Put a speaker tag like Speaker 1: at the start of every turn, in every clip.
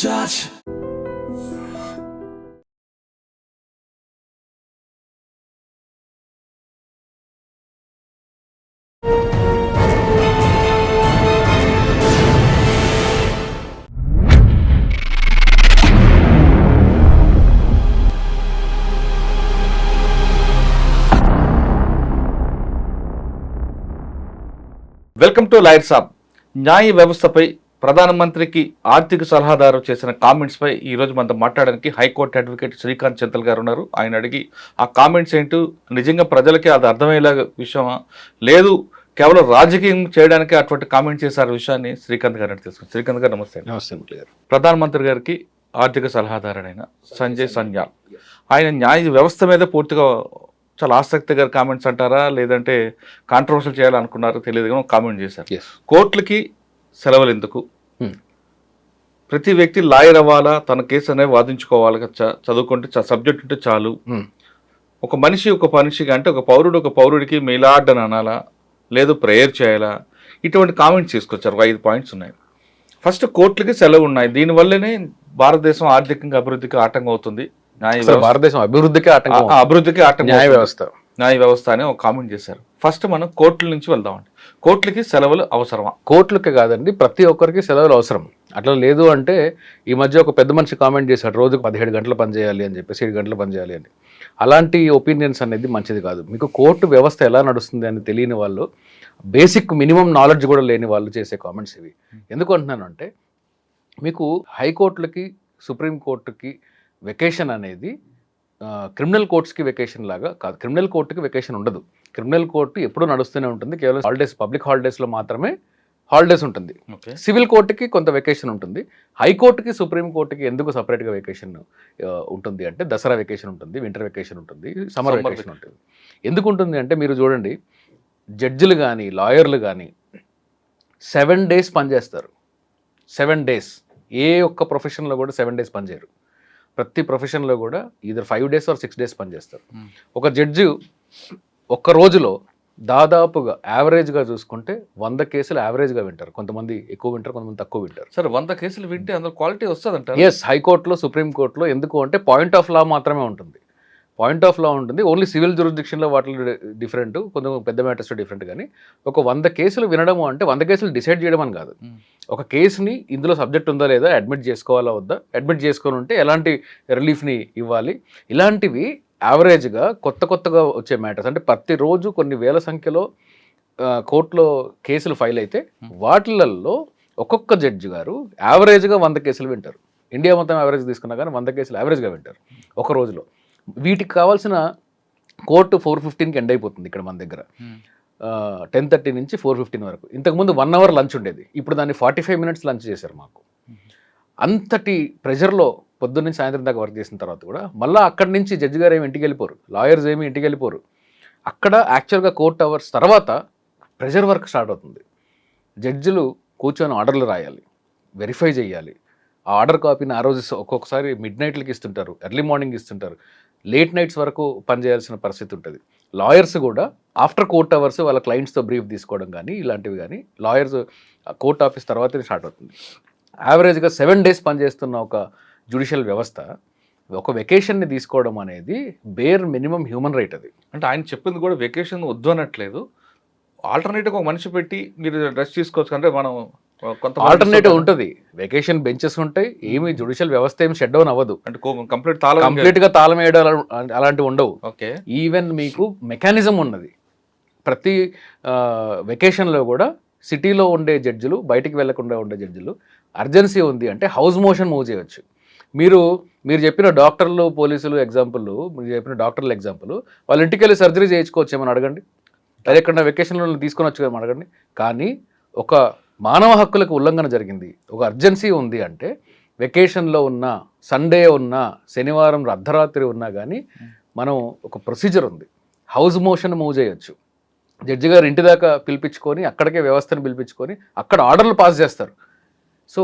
Speaker 1: touch.
Speaker 2: Welcome to lawyer సాబ్. న్యాయ వ్యవస్థపై ప్రధానమంత్రికి ఆర్థిక సలహాదారు చేసిన కామెంట్స్పై ఈరోజు మనతో మాట్లాడడానికి హైకోర్టు అడ్వకేట్ శ్రీకాంత్ చెంతల్ గారు ఉన్నారు. ఆయన అడిగి ఆ కామెంట్స్ ఏంటో, నిజంగా ప్రజలకి అది అర్థమయ్యేలా విషయమా, లేదు కేవలం రాజకీయం చేయడానికి అటువంటి కామెంట్ చేశారు విషయాన్ని శ్రీకాంత్ గారిని తెలుసుకుంది. శ్రీకాంత్ గారు నమస్తే.
Speaker 3: నమస్తే గారు.
Speaker 2: ప్రధానమంత్రి గారికి ఆర్థిక సలహాదారుడైన సంజయ్ సన్యాల్ ఆయన న్యాయ వ్యవస్థ మీద పూర్తిగా చాలా ఆసక్తికర కామెంట్స్ అంటారా, లేదంటే కాంట్రవర్షియల్ చేయాలనుకున్నారో తెలియదు కానీ కామెంట్ చేశారు. కోర్టులకి సెలవులు ఎందుకు, ప్రతి వ్యక్తి లాయర్ అవ్వాలా, తన కేసు అనేది వాదించుకోవాలి, చదువుకుంటే సబ్జెక్ట్ ఉంటే చాలు, ఒక మనిషిగా అంటే ఒక పౌరుడికి మీలాడ్ అని అనాలా, లేదు ప్రేయర్ చేయాలా, ఇటువంటి కామెంట్స్ తీసుకొచ్చారు. 5 పాయింట్స్ ఉన్నాయి. ఫస్ట్, కోర్టులకి సెలవు ఉన్నాయి, దీనివల్లనే భారతదేశం ఆర్థికంగా అభివృద్ధికి ఆటంకం అవుతుంది,
Speaker 3: భారతదేశం అభివృద్ధికి ఆటంకం
Speaker 2: న్యాయ వ్యవస్థ అని ఒక కామెంట్ చేశారు. ఫస్ట్ మనం కోర్టుల నుంచి వెళ్దామండి. కోర్టులకి సెలవులు అవసరమా?
Speaker 3: కోర్టులకి కాదండి, ప్రతి ఒక్కరికి సెలవులు అవసరం. అట్లా లేదు అంటే ఈ మధ్య ఒక పెద్ద మనిషి కామెంట్ చేశాడు, రోజుకు 17 గంటలు పనిచేయాలి అని చెప్పేసి 7 గంటలు పనిచేయాలి అని. అలాంటి ఒపీనియన్స్ అనేది మంచిది కాదు. మీకు కోర్టు వ్యవస్థ ఎలా నడుస్తుంది అని తెలియని వాళ్ళు, బేసిక్ మినిమం నాలెడ్జ్ కూడా లేని వాళ్ళు చేసే కామెంట్స్ ఇవి. ఎందుకు అంటున్నాను అంటే, మీకు హైకోర్టులకి సుప్రీంకోర్టుకి వెకేషన్ అనేది క్రిమినల్ కోర్ట్స్కి వెకేషన్ లాగా కాదు. క్రిమినల్ కోర్టుకి వెకేషన్ ఉండదు. క్రిమినల్ కోర్టు ఎప్పుడూ నడుస్తూనే ఉంటుంది. కేవలం హాలిడేస్, పబ్లిక్ హాలిడేస్లో మాత్రమే హాలిడేస్ ఉంటుంది. సివిల్ కోర్టుకి కొంత వెకేషన్ ఉంటుంది. హైకోర్టుకి సుప్రీంకోర్టుకి ఎందుకు సపరేట్గా వెకేషన్ ఉంటుంది అంటే, దసరా వెకేషన్ ఉంటుంది, వింటర్ వెకేషన్ ఉంటుంది, సమ్మర్ వెకేషన్ ఉంటుంది. ఎందుకు ఉంటుంది అంటే, మీరు చూడండి, జడ్జిలు కానీ లాయర్లు కానీ 7 days పనిచేస్తారు. 7 days. ఏ ఒక్క ప్రొఫెషన్లో కూడా 7 days పనిచేయరు. ప్రతి ప్రొఫెషన్లో కూడా ఈధర్ 5 days or 6 days పనిచేస్తారు. ఒక జడ్జి ఒక్క రోజులో దాదాపుగా యావరేజ్గా చూసుకుంటే 100 కేసులు యావరేజ్గా వింటారు. కొంతమంది ఎక్కువ వింటారు, కొంతమంది తక్కువ వింటారు.
Speaker 2: సరే, 100 కేసులు వింటే అందులో క్వాలిటీ వస్తుందంట.
Speaker 3: ఎస్, హైకోర్టులో సుప్రీంకోర్టులో ఎందుకు అంటే పాయింట్ ఆఫ్ లా మాత్రమే ఉంటుంది. పాయింట్ ఆఫ్ లా ఉంటుంది. ఓన్లీ సివిల్ జ్యూరిస్డిక్షన్లో వాటిలో డిఫరెంట్, కొంచెం పెద్ద మ్యాటర్స్లో డిఫరెంట్. కానీ ఒక 100 కేసులు వినడము అంటే 100 కేసులు డిసైడ్ చేయడం అని కాదు. ఒక కేసుని ఇందులో సబ్జెక్ట్ ఉందా లేదా, అడ్మిట్ చేసుకోవాలా వద్దా, అడ్మిట్ చేసుకొని ఉంటే ఎలాంటి రిలీఫ్ని ఇవ్వాలి, ఇలాంటివి యావరేజ్గా కొత్తగా వచ్చే మ్యాటర్స్. అంటే ప్రతిరోజు కొన్ని వేల సంఖ్యలో కోర్టులో కేసులు ఫైల్ అయితే వాటిలలో ఒక్కొక్క జడ్జి గారు యావరేజ్గా 100 కేసులు వింటారు. ఇండియా మొత్తం యావరేజ్ తీసుకున్నా కానీ 100 కేసులు యావరేజ్గా వింటారు ఒక రోజులో. వీటికి కావాల్సిన కోర్టు 4:15కి ఎండ్ అయిపోతుంది ఇక్కడ మన దగ్గర. 10:30 నుంచి 4:15 వరకు. ఇంతకుముందు 1 hour లంచ్ ఉండేది, ఇప్పుడు దాన్ని 45 minutes లంచ్ చేశారు మాకు. అంతటి ప్రెషర్లో పొద్దున్న సాయంత్రం దాకా వర్క్ చేసిన తర్వాత కూడా మళ్ళీ అక్కడి నుంచి జడ్జి గారు ఏమి ఇంటికి వెళ్ళిపోరు, లాయర్స్ ఏమి ఇంటికి వెళ్ళిపోరు. అక్కడ యాక్చువల్గా కోర్ట్ అవర్స్ తర్వాత ప్రెషర్ వర్క్ స్టార్ట్ అవుతుంది. జడ్జిలు కూర్చొని ఆర్డర్లు రాయాలి, వెరిఫై చేయాలి. ఆ ఆర్డర్ కాపీని ఆ రోజు ఒక్కొక్కసారి మిడ్నైట్లకి ఇస్తుంటారు, ఎర్లీ మార్నింగ్ ఇస్తుంటారు, లేట్ నైట్స్ వరకు పనిచేయాల్సిన పరిస్థితి ఉంటుంది. లాయర్స్ కూడా ఆఫ్టర్ కోర్ట్ అవర్స్ వాళ్ళ క్లయింట్స్తో బ్రీఫ్ తీసుకోవడం కానీ ఇలాంటివి కానీ లాయర్స్ కోర్ట్ ఆఫీస్ తర్వాతనే స్టార్ట్ అవుతుంది. యావరేజ్గా 7 days పనిచేస్తున్న ఒక జ్యుడిషియల్ వ్యవస్థ ఒక వెకేషన్ని తీసుకోవడం అనేది బేర్ మినిమం హ్యూమన్ రైట్. అది
Speaker 2: అంటే ఆయన చెప్పింది కూడా వెకేషన్ వద్దు అనట్లేదు, ఆల్టర్నేటివ్ ఒక మనిషి పెట్టి మీరు రెస్ట్ తీసుకోవచ్చు. అంటే మనం కొంత
Speaker 3: ఆల్టర్నేటివ్ ఉంటుంది. వెకేషన్ బెంచెస్ ఉంటాయి, ఏమి జ్యుడిషియల్ వ్యవస్థ ఏమి షట్ డౌన్ అవ్వదు,
Speaker 2: అంటే కంప్లీట్గా
Speaker 3: తాళం వేయడం అలాంటివి ఉండవు.
Speaker 2: ఓకే,
Speaker 3: ఈవెన్ మీకు మెకానిజం ఉన్నది. ప్రతి వెకేషన్లో కూడా సిటీలో ఉండే జడ్జిలు, బయటికి వెళ్లకుండా ఉండే జడ్జిలు, అర్జెన్సీ ఉంది అంటే హౌస్ మోషన్ మూవ్ చేయవచ్చు. మీరు చెప్పిన డాక్టర్లు, పోలీసులు ఎగ్జాంపుల్, మీరు చెప్పిన డాక్టర్ల ఎగ్జాంపుల్, వాళ్ళ ఇంటికి వెళ్ళి సర్జరీ చేయించుకోవచ్చు ఏమని అడగండి, అది ఎక్కడ వెకేషన్లో తీసుకొని వచ్చు కదా అడగండి. కానీ ఒక మానవ హక్కులకు ఉల్లంఘన జరిగింది, ఒక అర్జెన్సీ ఉంది అంటే వెకేషన్లో ఉన్నా, సండే ఉన్నా, శనివారం అర్ధరాత్రి ఉన్నా కానీ మనం ఒక ప్రొసీజర్ ఉంది, హౌస్ మోషన్ మూవ్ చేయొచ్చు. జడ్జి గారు ఇంటి దాకా పిలిపించుకొని అక్కడికే వ్యవస్థను పిలిపించుకొని అక్కడ ఆర్డర్లు పాస్ చేస్తారు. సో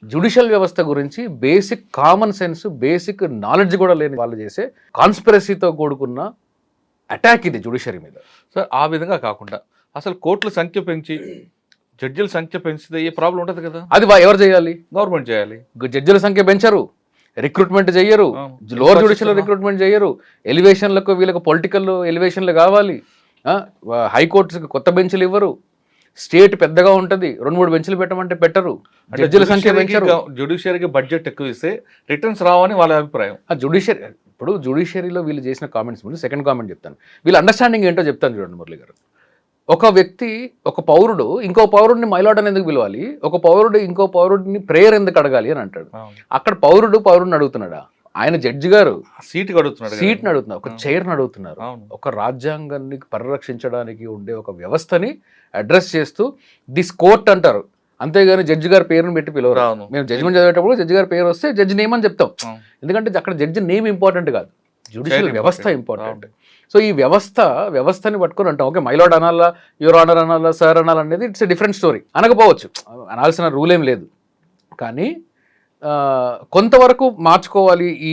Speaker 3: జ్యుడిషియల్ వ్యవస్థ గురించి basic common sense, basic knowledge కూడా లేని వాళ్ళు చేసే కాన్స్పిరసీతో కూడుకున్న అటాక్ ఇది జ్యుడిషియరీ మీద.
Speaker 2: సో ఆ విధంగా కాకుండా అసలు కోర్టుల సంఖ్య పెంచి జడ్జిల సంఖ్య పెంచితే ఏ ప్రాబ్లం ఉంటుంది కదా,
Speaker 3: అది ఎవరు చేయాలి?
Speaker 2: గవర్నమెంట్ చేయాలి.
Speaker 3: జడ్జిల సంఖ్య పెంచరు, రిక్రూట్మెంట్ చెయ్యరు, లోవర్ జ్యుడిషియల్ రిక్రూట్మెంట్ చెయ్యరు, ఎలివేషన్లకు వీళ్ళకి పొలిటికల్ ఎలివేషన్లు కావాలి, హైకోర్టుకి కొత్త బెంచ్లు ఇవ్వరు, స్టేట్ పెద్దగా ఉంటుంది, 2-3 బెంచ్లు పెట్టమంటే పెట్టరు, జడ్జిల సంఖ్య పెంచరు.
Speaker 2: జ్యుడిషియరీకి బడ్జెట్ ఎక్కువ ఇస్తే రిటర్న్స్ రావని వాళ్ళ అభిప్రాయం.
Speaker 3: ఇప్పుడు జ్యుడిషియరీలో వీళ్ళు చేసిన కామెంట్స్ ముందు సెకండ్ కామెంట్ చెప్తాను, వీళ్ళ అండర్స్టాండింగ్ ఏంటో చెప్తాను చూడండి మురళి గారు. ఒక వ్యక్తి, ఒక పౌరుడు ఇంకో పౌరుడిని మైలాట్ అని ఎందుకు పిలవాలి, ఒక పౌరుడు ఇంకో పౌరుడిని ప్రేయర్ ఎందుకు అడగాలి అని అంటాడు. అక్కడ పౌరుడిని అడుగుతున్నాడా? ఆయన జడ్జి గారు సీట్ని అడుగుతున్నారు, ఒక చైర్ని అడుగుతున్నారు. ఒక రాజ్యాంగాన్ని పరిరక్షించడానికి ఉండే ఒక వ్యవస్థని అడ్రస్ చేస్తూ దిస్ కోర్ట్ అంటారు, అంతేగాని జడ్జి గారి పేరుని పెట్టి పిలవరు. మేము జడ్జిమెంట్ చదివేటప్పుడు జడ్జి గారి పేరు వస్తే జడ్జి నేమ్ అని చెప్తాం, ఎందుకంటే అక్కడ జడ్జి నేమ్ ఇంపార్టెంట్ కాదు, జ్యుడిషియల్ వ్యవస్థ ఇంపార్టెంట్. సో ఈ వ్యవస్థని పట్టుకుని అంటాం, ఓకే మైలాడ్ అనాలా, యువర్ ఆనర్ అనాలా, సార్ అనాలా అనేది ఇట్స్ డిఫరెంట్ స్టోరీ. అనకపోవచ్చు, అనాల్సిన రూల్ ఏం లేదు, కానీ కొంతవరకు మార్చుకోవాలి. ఈ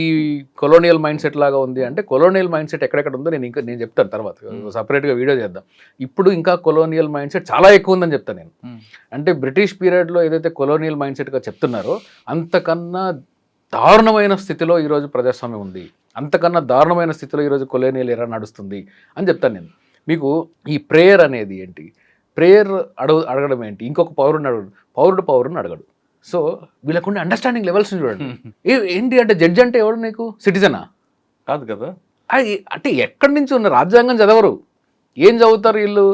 Speaker 3: కొలోనియల్ మైండ్ సెట్ లాగా ఉంది అంటే, కొలోనియల్ మైండ్ సెట్ ఎక్కడెక్కడ ఉందో నేను చెప్తాను తర్వాత, సపరేట్గా వీడియో చేద్దాం. ఇప్పుడు ఇంకా కొలోనియల్ మైండ్ సెట్ చాలా ఎక్కువ ఉందని చెప్తాను నేను. అంటే బ్రిటిష్ పీరియడ్లో ఏదైతే కొలోనియల్ మైండ్ సెట్గా చెప్తున్నారో అంతకన్నా దారుణమైన స్థితిలో ఈరోజు ప్రజాస్వామ్యం ఉంది, అంతకన్నా దారుణమైన స్థితిలో ఈరోజు కొలోనియల్ ఎరా నడుస్తుంది అని చెప్తాను నేను మీకు. ఈ ప్రేయర్ అనేది ఏంటి, ప్రేయర్ అడగడం ఏంటి, ఇంకొక పౌరుడిని అడగడు. సో వీళ్ళకుండే అండర్స్టాండింగ్ లెవెల్స్ చూడండి. ఏంటి అంటే జడ్జి అంటే ఎవడు నీకు, సిటిజనా
Speaker 2: కాదు కదా,
Speaker 3: అంటే ఎక్కడి నుంచి ఉన్న రాజ్యాంగం చదవరు, ఏం చదువుతారు వీళ్ళు,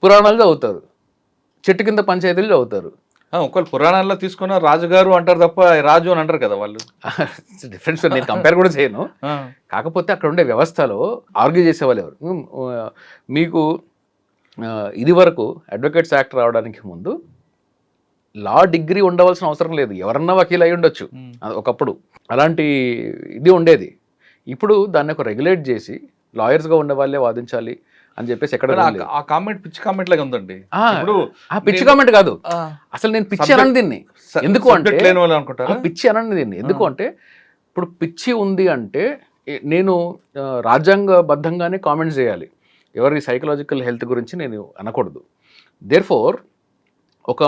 Speaker 3: పురాణాలు చదువుతారు, చెట్టు కింద పంచాయతీలు చదువుతారు.
Speaker 2: ఒకవేళ పురాణాల్లో తీసుకున్న రాజుగారు అంటారు తప్ప రాజు అని అంటారు కదా వాళ్ళు.
Speaker 3: డిఫరెన్స్ నేను కంపేర్ కూడా చేయను. కాకపోతే అక్కడ ఉండే వ్యవస్థలో ఆర్గ్యూ చేసేవాళ్ళు ఎవరు. మీకు ఇది వరకు అడ్వకేట్స్ యాక్ట్ రావడానికి ముందు లా డిగ్రీ ఉండవలసిన అవసరం లేదు, ఎవరన్నా వకీల్ అయి ఉండొచ్చు ఒకప్పుడు, అలాంటి ఇది ఉండేది. ఇప్పుడు దాన్ని ఒక రెగ్యులేట్ చేసి లాయర్స్గా ఉండే వాళ్ళే వాదించాలి అని చెప్పేసి ఎక్కడ
Speaker 2: ఆ కామెంట్ పిచ్చి కామెంట్ లాగా ఉందండి.
Speaker 3: పిచ్చి కామెంట్ కాదు, అసలు నేను పిచ్చి అనండి దీన్ని. ఎందుకు అంటే పిచ్చి అనండి దీన్ని ఎందుకు అంటే, ఇప్పుడు పిచ్చి ఉంది అంటే నేను రాజ్యాంగబద్ధంగానే కామెంట్స్ చేయాలి, ఎవరి సైకలాజికల్ హెల్త్ గురించి నేను అనకూడదు. దేర్ఫోర్ ఒక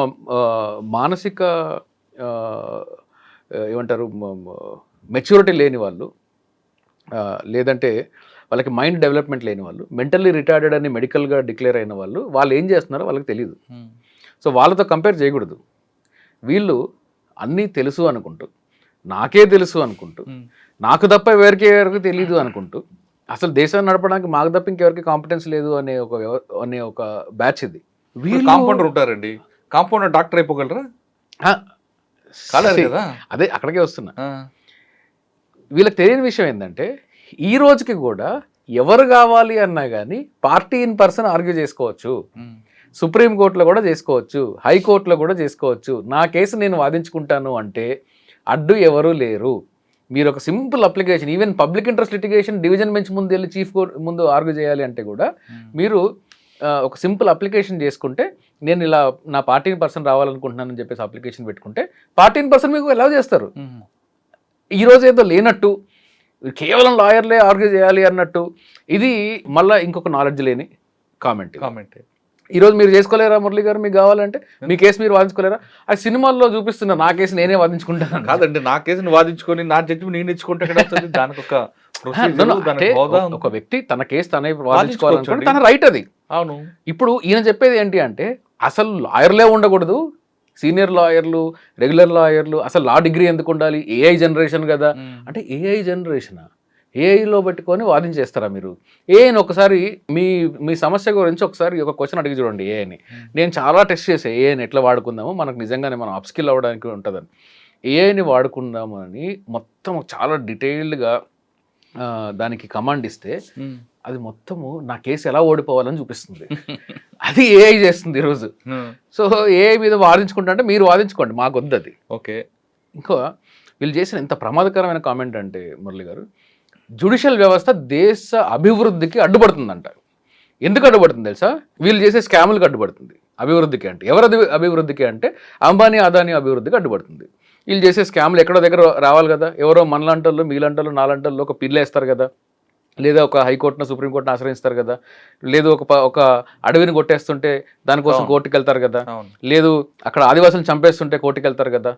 Speaker 3: మానసిక ఏమంటారు మెచ్యూరిటీ లేని వాళ్ళు, లేదంటే వాళ్ళకి మైండ్ డెవలప్మెంట్ లేని వాళ్ళు, మెంటల్లీ రిటార్డెడ్ అని మెడికల్గా డిక్లేర్ అయిన వాళ్ళు ఏం చేస్తున్నారో వాళ్ళకి తెలియదు. సో వాళ్ళతో కంపేర్ చేయకూడదు. వీళ్ళు అన్నీ తెలుసు అనుకుంటూ, నాకే తెలుసు అనుకుంటూ, నాకు తప్ప ఎవరికి తెలియదు అనుకుంటూ, అసలు దేశాన్ని నడపడానికి మాకు తప్ప ఇంకెవరికి కాంపిటెన్స్ లేదు అనే ఒక బ్యాచ్ ఇది.
Speaker 2: వీళ్ళు కాంపౌండర్ ఉంటారండి, కాంపౌండర్ డాక్టర్ అయిపోగలరా?
Speaker 3: అదే అక్కడికే వస్తున్నా. వీళ్ళకి తెలియని విషయం ఏంటంటే, ఈ రోజుకి కూడా ఎవరు కావాలి అన్నా కానీ పార్టీ ఇన్ పర్సన్ ఆర్గ్యూ చేసుకోవచ్చు, సుప్రీంకోర్టులో కూడా చేసుకోవచ్చు, హైకోర్టులో కూడా చేసుకోవచ్చు. నా కేసు నేను వాదించుకుంటాను అంటే అడ్డు ఎవరు లేరు. మీరు ఒక simple application, even public interest litigation division bench ముందు వెళ్ళి చీఫ్ కోర్ట్ ముందు ఆర్గ్యూ చేయాలి అంటే కూడా మీరు ఒక సింపుల్ అప్లికేషన్ చేసుకుంటే, నేను ఇలా నా పార్టీని పర్సన్ రావాలనుకుంటున్నానని చెప్పేసి అప్లికేషన్ పెట్టుకుంటే పార్టీని పర్సన్ మీకు ఎలా చేస్తారు. ఈరోజు ఏదో లేనట్టు కేవలం లాయర్లే ఆర్గ్యూ చేయాలి అన్నట్టు, ఇది మళ్ళీ ఇంకొక నాలెడ్జ్ లేని కామెంట్. ఈరోజు మీరు చేసుకోలేరా మురళి గారు, మీకు కావాలంటే మీ కేసు మీరు వాదించుకోలేరా? ఆ సినిమాల్లో చూపిస్తున్నా నా కేసు నేనే వాదించుకుంటాను.
Speaker 2: కాదండి, నా కేసుని వాదించుకొని నా జడ్జిమెంట్ నేను ఇచ్చుకుంటే దానికి
Speaker 3: ఒక వ్యక్తి తన కేసు తనే వాదించుకోవాలనుకుంటే తన రైట్ అది.
Speaker 2: అవును.
Speaker 3: ఇప్పుడు ఈయన చెప్పేది ఏంటి అంటే, అసలు లాయర్లే ఉండకూడదు, సీనియర్ లాయర్లు, రెగ్యులర్ లాయర్లు, అసలు లా డిగ్రీ ఎందుకు ఉండాలి, ఏఐ జనరేషన్ కదా అంటే. ఏఐ జనరేషనా? ఏఐలో పెట్టుకొని వాదించేస్తారా మీరు? ఏఐని ఒకసారి మీ సమస్య గురించి ఒకసారి ఒక క్వశ్చన్ అడిగి చూడండి ఏఐని. నేను చాలా టెస్ట్ చేసే ఏఐని ఎట్లా వాడుకుందామో మనకు నిజంగానే మనం అప్స్కిల్ అవ్వడానికి ఉంటుందని. ఏఐని వాడుకుందాము అని మొత్తం చాలా డీటెయిల్డ్గా దానికి కమాండ్ ఇస్తే అది మొత్తము నా కేసు ఎలా ఓడిపోవాలని చూపిస్తుంది. అది ఏఐ చేస్తుంది ఈరోజు. సో ఏఐ మీద వాదించుకుంటా అంటే మీరు వాదించుకోండి, మాకు వద్దు అది.
Speaker 2: ఓకే.
Speaker 3: ఇంకా వీళ్ళు చేసిన ఎంత ప్రమాదకరమైన కామెంట్ అంటే మురళి గారు, జ్యుడిషియల్ వ్యవస్థ దేశ అభివృద్ధికి అడ్డుపడుతుందంట. ఎందుకు అడ్డుపడుతుంది తెలుసా? వీళ్ళు చేసే స్కాములకు అడ్డుపడుతుంది. అభివృద్ధికి అంటే ఎవరు అభివృద్ధికి అంటే అంబానీ అదానీ అభివృద్ధికి అడ్డుపడుతుంది. వీళ్ళు చేసే స్కాములు ఎక్కడో దగ్గర రావాలి కదా, ఎవరో మనలాంటోళ్ళు మీలాంటోళ్ళు నాలాంటోళ్ళు ఒక పిల్లు వేస్తారు కదా, లేదా ఒక హైకోర్టును సుప్రీంకోర్టును ఆశ్రయిస్తారు కదా, లేదు ఒక అడవిని కొట్టేస్తుంటే దానికోసం
Speaker 2: అవును.
Speaker 3: కోర్టుకు వెళ్తారు కదా,
Speaker 2: అవును.
Speaker 3: లేదు అక్కడ ఆదివాసులను చంపేస్తుంటే కోర్టుకు వెళ్తారు కదా,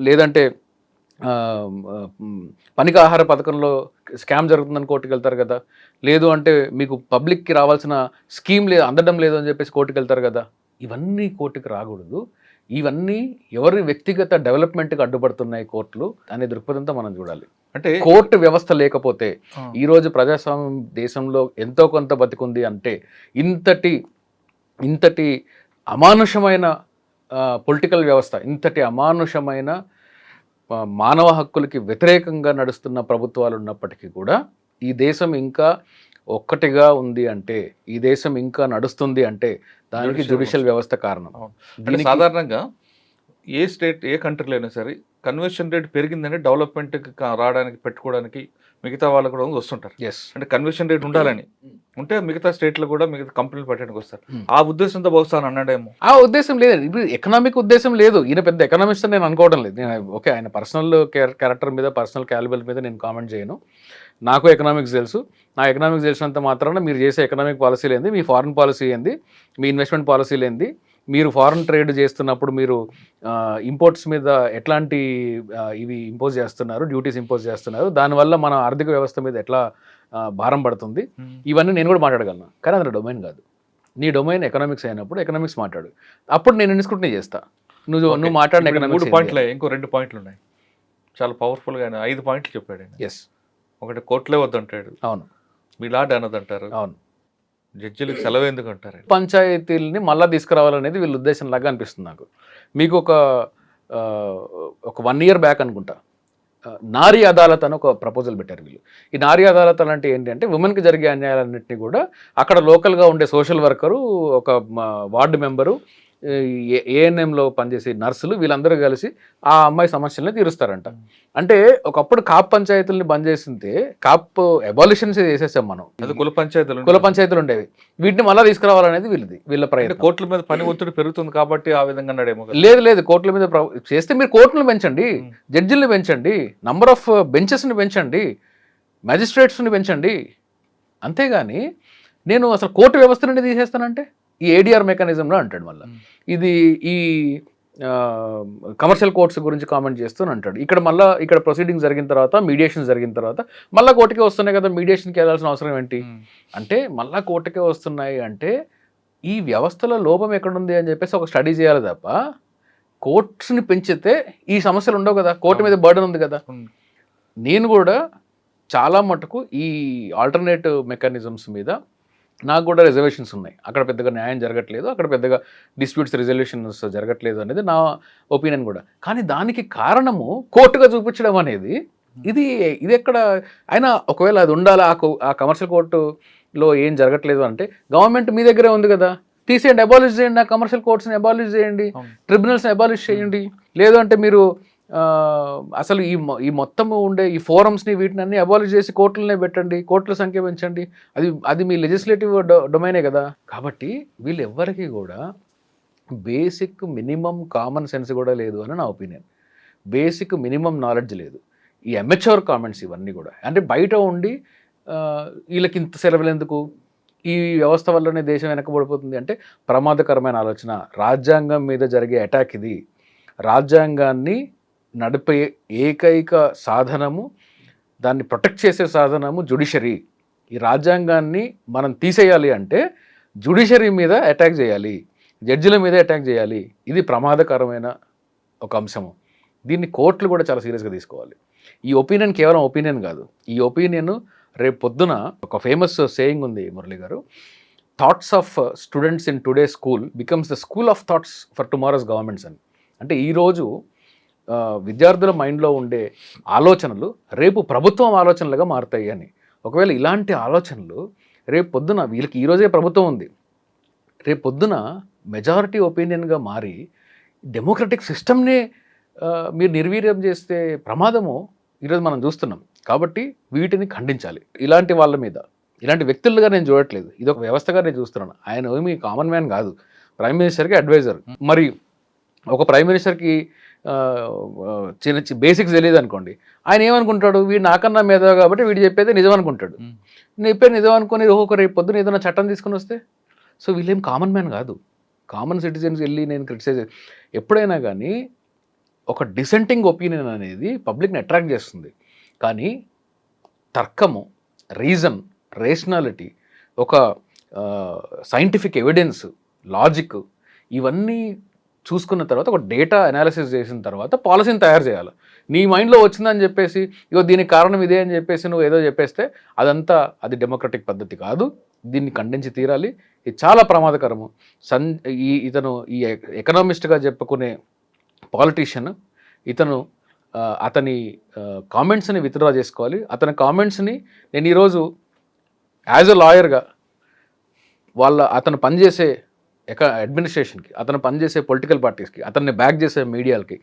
Speaker 3: లేదంటే ఆ, పనికి ఆహార పథకంలో స్కామ్ జరుగుతుందని కోర్టుకు వెళ్తారు కదా, లేదు అంటే మీకు పబ్లిక్కి రావాల్సిన స్కీమ్ లేదు అందడం లేదు అని చెప్పేసి కోర్టుకు వెళ్తారు కదా. ఇవన్నీ కోర్టుకు రాకూడదు. ఇవన్నీ ఎవరి వ్యక్తిగత డెవలప్మెంట్కి అడ్డుపడుతున్నాయి కోర్టులు అనే దృక్పథంతో మనం చూడాలి.
Speaker 2: అంటే
Speaker 3: కోర్టు వ్యవస్థ లేకపోతే
Speaker 2: ఆ.
Speaker 3: ఈరోజు ప్రజాస్వామ్యం దేశంలో ఎంతో కొంత బతికుంది అంటే ఇంతటి అమానుషమైన పొలిటికల్ వ్యవస్థ, ఇంతటి అమానుషమైన మానవ హక్కులకి వ్యతిరేకంగా నడుస్తున్న ప్రభుత్వాలు ఉన్నప్పటికీ కూడా ఈ దేశం ఇంకా ఒక్కటిగా ఉంది అంటే, ఈ దేశం ఇంకా నడుస్తుంది అంటే దానికి జ్యుడిషియల్ వ్యవస్థ కారణం.
Speaker 2: అవును. అంటే
Speaker 3: దీనికి
Speaker 2: సాధారణంగా ఏ స్టేట్ ఏ కంట్రీలో అయినా సరే కన్వర్షన్ రేట్ పెరిగిందంటే డెవలప్మెంట్కి రావడానికి పెట్టుకోవడానికి మిగతా వాళ్ళు కూడా వస్తుంటారు.
Speaker 3: ఎస్
Speaker 2: అంటే కన్వర్షన్ రేట్ ఉండాలని ఉంటే మిగతా స్టేట్లో కూడా మిగతా కంపెనీలు పెట్టడానికి వస్తారు. ఆ ఉద్దేశంతో బహుశా అని అన్నాడేమో.
Speaker 3: ఆ ఉద్దేశం లేదండి. ఇప్పుడు ఎకనామిక్ ఉద్దేశం లేదు. ఈయన పెద్ద ఎకనామిస్ట్ అని నేను అనుకోవడం లేదు. నేను ఓకే, ఆయన పర్సనల్ క్యారెక్టర్ మీద, పర్సనల్ క్యాలిబర్ మీద నేను కామెంట్ చేయను. నాకు ఎకనామిక్స్ తెలుసు. నా ఎకనామిక్స్ తెలిసినంత మాత్రాన మీరు చేసే ఎకనామిక్ పాలసీలు ఏంది, మీ ఫారెన్ పాలసీ ఏంది, మీ ఇన్వెస్ట్మెంట్ పాలసీలు ఏంది, మీరు ఫారెన్ ట్రేడ్ చేస్తున్నప్పుడు మీరు ఇంపోర్ట్స్ మీద ఎట్లాంటి ఇవి ఇంపోజ్ చేస్తున్నారు, డ్యూటీస్ ఇంపోజ్ చేస్తున్నారు, దానివల్ల మన ఆర్థిక వ్యవస్థ మీద ఎట్లా భారం పడుతుంది, ఇవన్నీ నేను కూడా మాట్లాడగలను. కానీ అది డొమైన్ కాదు. నీ డొమైన్ ఎకనామిక్స్ అయినప్పుడు ఎకనామిక్స్ మాట్లాడు. అప్పుడు నేను ఇన్స్క్రూటినీ చేస్తా. నువ్వు మాట్లాడిన
Speaker 2: ఇప్పుడు
Speaker 3: ఎకనామిక్స్
Speaker 2: 3 పాయింట్లు, ఇంకో 2 పాయింట్లు ఉన్నాయి. చాలా పవర్ఫుల్గా ఆయన 5 పాయింట్లు చెప్పాడు ఆయన.
Speaker 3: ఎస్,
Speaker 2: ఒకటి కోర్టులే వద్దంటాడు,
Speaker 3: అవును
Speaker 2: మీ లాడ్ అనదంటారు,
Speaker 3: అవును.
Speaker 2: జడ్జిలకు సెలవు ఎందుకు అంటారు.
Speaker 3: పంచాయతీలని మళ్ళీ తీసుకురావాలనేది వీళ్ళ ఉద్దేశం లాగా అనిపిస్తుంది నాకు. మీకు ఒక 1 year బ్యాక్ అనుకుంటా నారీ అదాలత్ అని ఒక ప్రపోజల్ పెట్టారు వీళ్ళు. ఈ నారీ అదాలత్ అంటే ఏంటంటే ఉమెన్కి జరిగే అన్యాయాలన్నింటినీ కూడా అక్కడ లోకల్గా ఉండే సోషల్ వర్కరు, ఒక వార్డు మెంబరు, ఏఎన్ఎంలో పనిచేసే నర్సులు, వీళ్ళందరూ కలిసి ఆ అమ్మాయి సమస్యల్ని తీరుస్తారంట. అంటే ఒకప్పుడు కాప్ పంచాయతీలని బంద్ చేస్తుంటే కాప్ అబాలిషన్స్ చేసేసాం మనం.
Speaker 2: అది కుల పంచాయతీలు
Speaker 3: కుల పంచాయతీలు ఉండేవి, వీటిని మళ్ళీ తీసుకురావాలనేది వీళ్ళ ప్రయత్నం.
Speaker 2: కోర్టుల మీద పని ఒత్తిడి పెరుగుతుంది కాబట్టి ఆ విధంగా అన్నాడేమో.
Speaker 3: లేదు, కోర్టుల మీద చేస్తే మీరు కోర్టులను పెంచండి, జడ్జిల్ని పెంచండి, నంబర్ ఆఫ్ బెంచెస్ని పెంచండి, మ్యాజిస్ట్రేట్స్ని పెంచండి. అంతేగాని నేను అసలు కోర్టు వ్యవస్థ నుండి తీసేస్తానంటే ఈ ఏడిఆర్ మెకానిజంలో అంటాడు. మళ్ళీ ఇది ఈ కమర్షియల్ కోర్ట్స్ గురించి కామెంట్ చేస్తూ అంటాడు. ఇక్కడ ప్రొసీడింగ్ జరిగిన తర్వాత, మీడియేషన్ జరిగిన తర్వాత మళ్ళీ కోర్టుకే వస్తున్నాయి కదా, మీడియేషన్కి వెళ్ళాల్సిన అవసరం ఏంటి అంటే, మళ్ళీ కోర్టుకే వస్తున్నాయి అంటే ఈ వ్యవస్థలో లోపం ఎక్కడుంది అని చెప్పేసి ఒక స్టడీ చేయాలి తప్ప, కోర్ట్స్ని పెంచితే ఈ సమస్యలు ఉండవు కదా, కోర్టు మీద బర్డన్ ఉంది కదా. నేను కూడా చాలా మటుకు ఈ ఆల్టర్నేటివ్ మెకానిజమ్స్ మీద నాకు కూడా రిజర్వేషన్స్ ఉన్నాయి. అక్కడ పెద్దగా న్యాయం జరగట్లేదు, అక్కడ పెద్దగా డిస్ప్యూట్స్ రిజల్యూషన్స్ జరగట్లేదు అనేది నా ఒపీనియన్ కూడా. కానీ దానికి కారణము కోర్టుగా చూపించడం అనేది ఇది ఎక్కడ అయినా, ఒకవేళ అది ఉండాలా, ఆ కమర్షియల్ కోర్టులో ఏం జరగట్లేదు అంటే గవర్నమెంట్ మీ దగ్గరే ఉంది కదా, తీసేయండి, అబాలిష్ చేయండి, ఆ కమర్షియల్ కోర్ట్స్ని అబాలిష్ చేయండి, ట్రిబ్యునల్స్ని అబాలిష్ చేయండి. లేదు అంటే మీరు అసలు ఈ మొత్తం ఉండే ఈ ఫోరమ్స్ని వీటిని అన్ని అబాలిష్ చేసి కోర్టులనే పెట్టండి, కోర్టుల సంఖ్య పెంచండి. అది మీ లెజిస్లేటివ్ డొమైనే కదా. కాబట్టి వీళ్ళు ఎవ్వరికి కూడా బేసిక్ మినిమం కామన్ సెన్స్ కూడా లేదు అని నా ఒపీనియన్. బేసిక్ మినిమం నాలెడ్జ్ లేదు. ఈ అమెచ్యూర్ కామెంట్స్ ఇవన్నీ కూడా, అంటే బయట ఉండి వీళ్ళకి ఇంత సెలవులు ఎందుకు, ఈ వ్యవస్థ వల్లనే దేశం వెనకబడిపోతుంది అంటే ప్రమాదకరమైన ఆలోచన. రాజ్యాంగం మీద జరిగే అటాక్ ఇది. రాజ్యాంగాన్ని నడిపే ఏకైక సాధనము, దాన్ని ప్రొటెక్ట్ చేసే సాధనము జ్యుడిషరీ. ఈ రాజ్యాంగాన్ని మనం తీసేయాలి అంటే జ్యుడిషరీ మీద అటాక్ చేయాలి, జడ్జిల మీద అటాక్ చేయాలి. ఇది ప్రమాదకరమైన ఒక అంశము. దీన్ని కోర్టులు కూడా చాలా సీరియస్గా తీసుకోవాలి. ఈ ఒపీనియన్ కేవలం ఒపీనియన్ కాదు. ఈ ఒపీనియన్ రేపు పొద్దున ఒక ఫేమస్ సేయింగ్ ఉంది Murali garu, thoughts of students in today school becomes the school of thoughts for tomorrow's governments అని. అంటే ఈరోజు విద్యార్థుల మైండ్లో ఉండే ఆలోచనలు రేపు ప్రభుత్వం ఆలోచనలుగా మారుతాయి అని. ఒకవేళ ఇలాంటి ఆలోచనలు రేపు పొద్దున, వీళ్ళకి ఈరోజే ప్రభుత్వం ఉంది, రేపు పొద్దున మెజారిటీ ఒపీనియన్గా మారి డెమోక్రటిక్ సిస్టమ్నే మీరు నిర్వీర్యం చేస్తే ప్రమాదము ఈరోజు మనం చూస్తున్నాం. కాబట్టి వీటిని ఖండించాలి. ఇలాంటి వాళ్ళ మీద, ఇలాంటి వ్యక్తులుగా నేను చూడట్లేదు, ఇది ఒక వ్యవస్థగా నేను చూస్తున్నాను. ఆయన ఏమి కామన్ మ్యాన్ కాదు, ప్రైమ్ మినిస్టర్కి అడ్వైజర్. మరి ఒక ప్రైమ్ మినిస్టర్కి చిన్న బేసిక్స్ తెలియదు అనుకోండి, ఆయన ఏమనుకుంటాడు, వీడు నాకన్నా మేధావి కాబట్టి వీడు చెప్పేది నిజం అనుకుంటాడు. నేను చెప్పేది నిజం అనుకుని రేపు పొద్దున ఏదైనా చట్టం తీసుకుని వస్తే, సో వీళ్ళేం కామన్ మ్యాన్ కాదు. కామన్ సిటిజన్స్ వెళ్ళి నేను క్రిటిసైజ్ ఎప్పుడైనా కానీ ఒక డిసెంటింగ్ ఒపీనియన్ అనేది పబ్లిక్ని అట్రాక్ట్ చేస్తుంది. కానీ తర్కము, రీజన్, రేషనాలిటీ, ఒక సైంటిఫిక్ ఎవిడెన్స్, లాజిక్, ఇవన్నీ చూసుకున్న తర్వాత ఒక డేటా అనాలిసిస్ చేసిన తర్వాత పాలసీని తయారు చేయాలి. నీ మైండ్లో వచ్చిందని చెప్పేసి ఇగో దీనికి కారణం ఇదే అని చెప్పేసి నువ్వు ఏదో చెప్పేస్తే అది డెమోక్రటిక్ పద్ధతి కాదు. దీన్ని ఖండించి తీరాలి. ఇది చాలా ప్రమాదకరము. ఇతను ఈ ఎకనామిస్ట్గా చెప్పుకునే పాలిటీషియన్, ఇతను అతని కామెంట్స్ని విత్డ్రా చేసుకోవాలి. అతని కామెంట్స్ని నేను ఈరోజు యాజ్ అ లాయర్గా అతను పనిచేసే అడ్మినిస్ట్రేషన్కి, అతను పనిచేసే పొలిటికల్ పార్టీస్కి, అతన్ని బ్యాక్ చేసే మీడియాలకి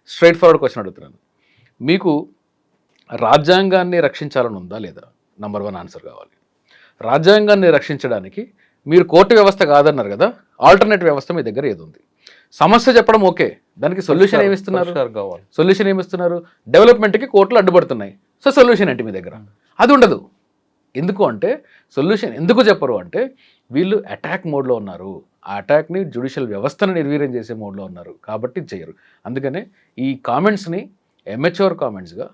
Speaker 3: స్ట్రైట్ ఫార్వర్డ్ క్వశ్చన్ అడుగుతున్నాను. మీకు రాజ్యాంగాన్ని రక్షించాలని ఉందా లేదా? నంబర్ 1 ఆన్సర్ కావాలి. రాజ్యాంగాన్ని రక్షించడానికి మీరు కోర్టు వ్యవస్థ కాదన్నారు కదా, ఆల్టర్నేట్ వ్యవస్థ మీ దగ్గర ఏది ఉంది? సమస్య చెప్పడం ఓకే, దానికి సొల్యూషన్ ఏమిస్తున్నారు? సొల్యూషన్ ఏమిస్తున్నారు? డెవలప్మెంట్కి కోర్టులు అడ్డుపడుతున్నాయి, సో సొల్యూషన్ ఏంటి మీ దగ్గర? అది ఉండదు. ఎందుకు అంటే సొల్యూషన్ ఎందుకు చెప్పరు అంటే వీళ్ళు అటాక్ మోడ్లో ఉన్నారు. ఆ అటాక్ని జ్యుడిషియల్ వ్యవస్థను నిర్వీర్యం చేసే మోడ్లో ఉన్నారు కాబట్టి చేయరు. అందుకనే ఈ కామెంట్స్ని ఎమెచ్యూర్ కామెంట్స్గా,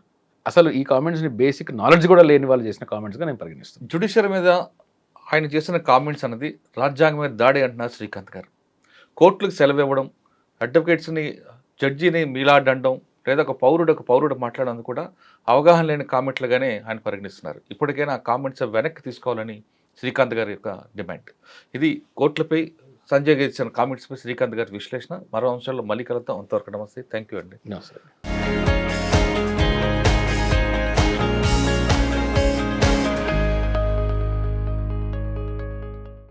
Speaker 3: అసలు ఈ కామెంట్స్ని బేసిక్ నాలెడ్జ్ కూడా లేని వాళ్ళు చేసిన కామెంట్స్గా నేను పరిగణిస్తాను.
Speaker 2: జ్యుడిషియరీ మీద ఆయన చేసిన కామెంట్స్ అనేది రాజ్యాంగం మీద దాడి అంటున్నారు శ్రీకాంత్ గారు. కోర్టులకు సెలవు ఇవ్వడం, అడ్వకేట్స్ని, జడ్జిని మీలాడడం, లేదా ఒక పౌరుడు మాట్లాడడం కూడా అవగాహన లేని కామెంట్లుగానే ఆయన పరిగణిస్తున్నారు. ఇప్పటికైనా ఆ కామెంట్స్ వెనక్కి తీసుకోవాలని శ్రీకాంత్ గారి యొక్క డిమాండ్. ఇది కోర్టులపై సంజయ్ గారు ఇచ్చిన కామెంట్స్పై శ్రీకాంత్ గారి విశ్లేషణ. మరో అంశాల్లో మళ్ళీ కలుద్దాం. అంతవరకు నమస్తే. థ్యాంక్ యూ అండి.
Speaker 3: నమస్తే.